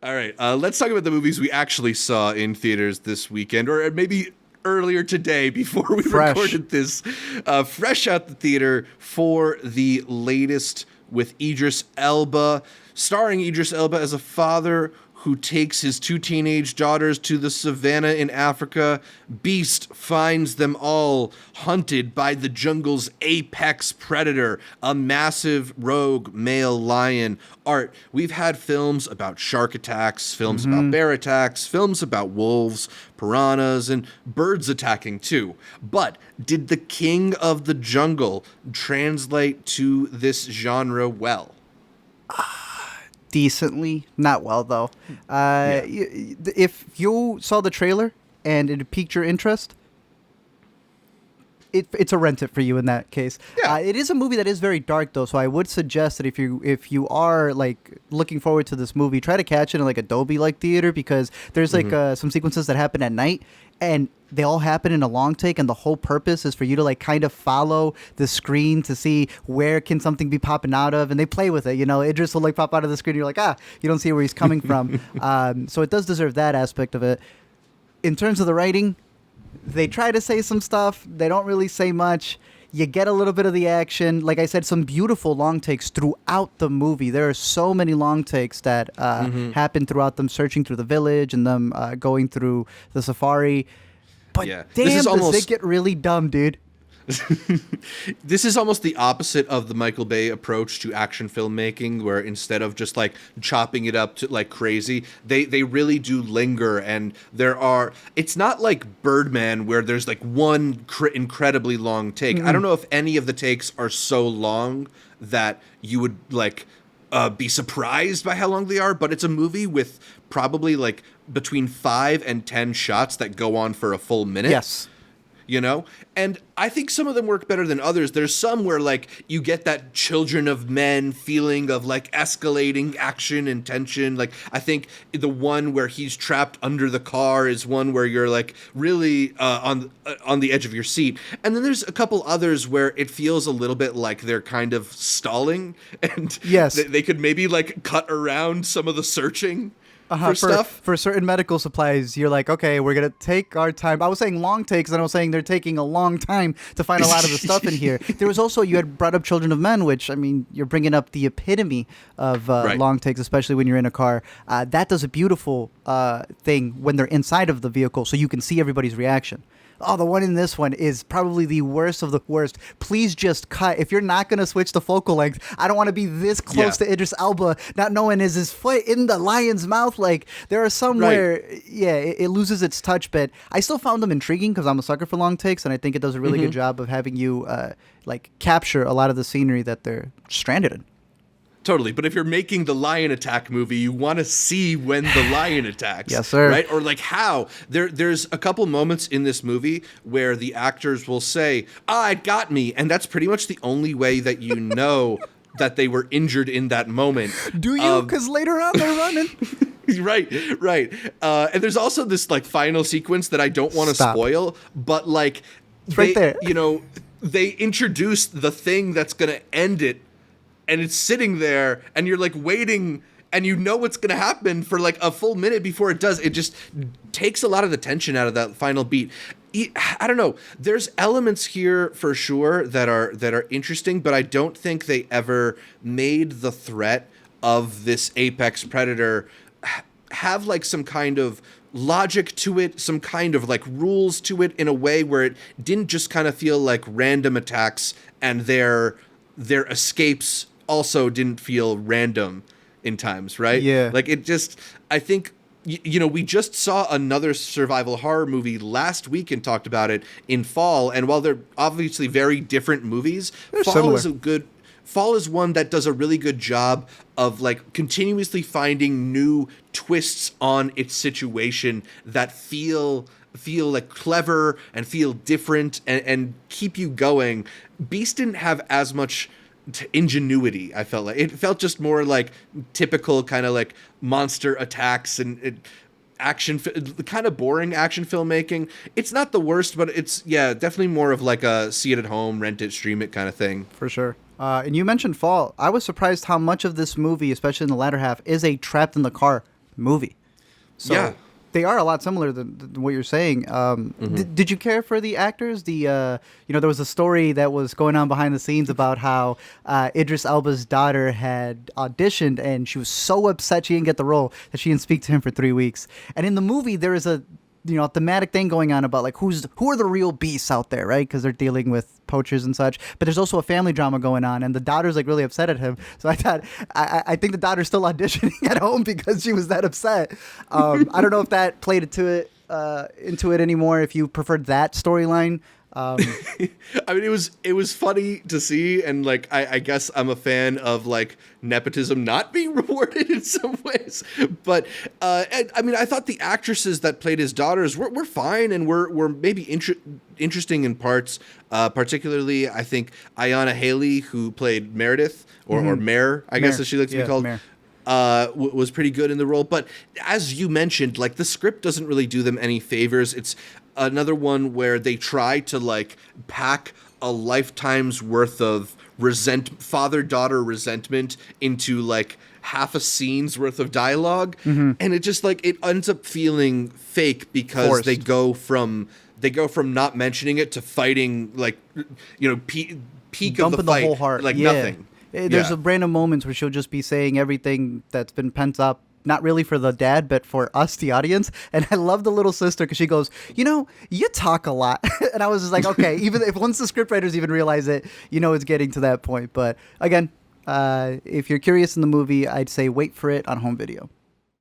All right, let's talk about the movies we actually saw in theaters this weekend, or maybe earlier today before we recorded this. Fresh out the theater for the latest with Idris Elba, starring Idris Elba as a father who takes his two teenage daughters to the savannah in Africa. Beast finds them all hunted by the jungle's apex predator, a massive rogue male lion. Art, we've had films about shark attacks, films about bear attacks, films about wolves, piranhas, and birds attacking too. But did the king of the jungle translate to this genre well? Decently, not well though. If you saw the trailer and it piqued your interest, it's a rent it for you in that case. Yeah. It is a movie that is very dark though, so I would suggest that if you are like looking forward to this movie, try to catch it in like a Dolby like theater, because there's like some sequences that happen at night and they all happen in a long take, and the whole purpose is for you to like kind of follow the screen to see where can something be popping out of, and they play with it. You know, Idris will like pop out of the screen, and you're like, you don't see where he's coming from. So it does deserve that aspect of it. In terms of the writing, they try to say some stuff. They don't really say much. You get a little bit of the action. Like I said, some beautiful long takes throughout the movie. There are so many long takes that happen throughout them searching through the village and them going through the safari. But damn, does it get really dumb, dude. This is almost the opposite of the Michael Bay approach to action filmmaking, where instead of just like chopping it up to like crazy, they really do linger. And it's not like Birdman where there's like one incredibly long take. I don't know if any of the takes are so long that you would like be surprised by how long they are, but it's a movie with probably like between 5 and 10 shots that go on for a full minute. Yes. You know? And I think some of them work better than others. There's some where like you get that Children of Men feeling of like escalating action and tension. Like I think the one where he's trapped under the car is one where you're like really on the edge of your seat. And then there's a couple others where it feels a little bit like they're kind of stalling, and yes, they could maybe like cut around some of the searching. For stuff. For certain medical supplies, you're like, okay, we're going to take our time. I was saying long takes, and I was saying they're taking a long time to find a lot of the stuff in here. There was also, you had brought up Children of Men, which, I mean, you're bringing up the epitome of long takes, especially when you're in a car. That does a beautiful thing when they're inside of the vehicle, so you can see everybody's reaction. Oh, the one in this one is probably the worst of the worst. Please just cut. If you're not going to switch the focal length, I don't want to be this close to Idris Elba, not knowing is his foot in the lion's mouth. Like, there are some where, it loses its touch, but I still found them intriguing because I'm a sucker for long takes, and I think it does a really good job of having you, capture a lot of the scenery that they're stranded in. Totally, but if you're making the lion attack movie, you want to see when the lion attacks. Yes, sir. Right? Or like how. There's a couple moments in this movie where the actors will say, it got me. And that's pretty much the only way that you know that they were injured in that moment. Do you? Because later on they're running. Right. And there's also this like final sequence that I don't want to spoil, but like it's right there. You know, they introduced the thing that's going to end it, and it's sitting there, and you're like waiting, and you know what's going to happen for like a full minute before it does. It just takes a lot of the tension out of that final beat. I don't know. There's elements here for sure that are interesting, but I don't think they ever made the threat of this apex predator have like some kind of logic to it, some kind of like rules to it, in a way where it didn't just kind of feel like random attacks, and their escapes also didn't feel random in times, right? Yeah. Like it just, I think, you know, we just saw another survival horror movie last week and talked about it in Fall. And while they're obviously very different movies, Fall is one that does a really good job of like continuously finding new twists on its situation that feel like clever and feel different and keep you going. Beast didn't have as much ingenuity. I felt like it felt just more like typical kind of like monster attacks and action, kind of boring action filmmaking. It's not the worst, but it's definitely more of like a see it at home, rent it, stream it kind of thing. For sure. And you mentioned Fall. I was surprised how much of this movie, especially in the latter half, is a trapped in the car movie. So Yeah. they are a lot similar than what you're saying. Did you care for the actors? There was a story that was going on behind the scenes about how Idris Elba's daughter had auditioned and she was so upset she didn't get the role that she didn't speak to him for 3 weeks. And in the movie, there is a thematic thing going on about like who are the real beasts out there, right? Because they're dealing with poachers and such. But there's also a family drama going on, and the daughter's like really upset at him. So I thought, I think the daughter's still auditioning at home because she was that upset. I don't know if that played into it anymore. If you preferred that storyline. I mean, it was funny to see, and like I guess I'm a fan of like nepotism not being rewarded in some ways. But I mean, I thought the actresses that played his daughters were fine and were maybe interesting in parts. Particularly, I think Ayanna Haley, who played Meredith or Mare, I guess as she likes to be called. Was pretty good in the role. But as you mentioned, like the script doesn't really do them any favors. It's another one where they try to like pack a lifetime's worth of father-daughter resentment into like half a scene's worth of dialogue. And it just like it ends up feeling fake because forced. they go from not mentioning it to fighting like peak of the fight, the whole heart. like nothing. There's random moments where she'll just be saying everything that's been pent up, not really for the dad, but for us, the audience. And I love the little sister because she goes, you talk a lot. And I was just like, okay, even if once the scriptwriters even realize it, it's getting to that point. But again, if you're curious in the movie, I'd say wait for it on home video.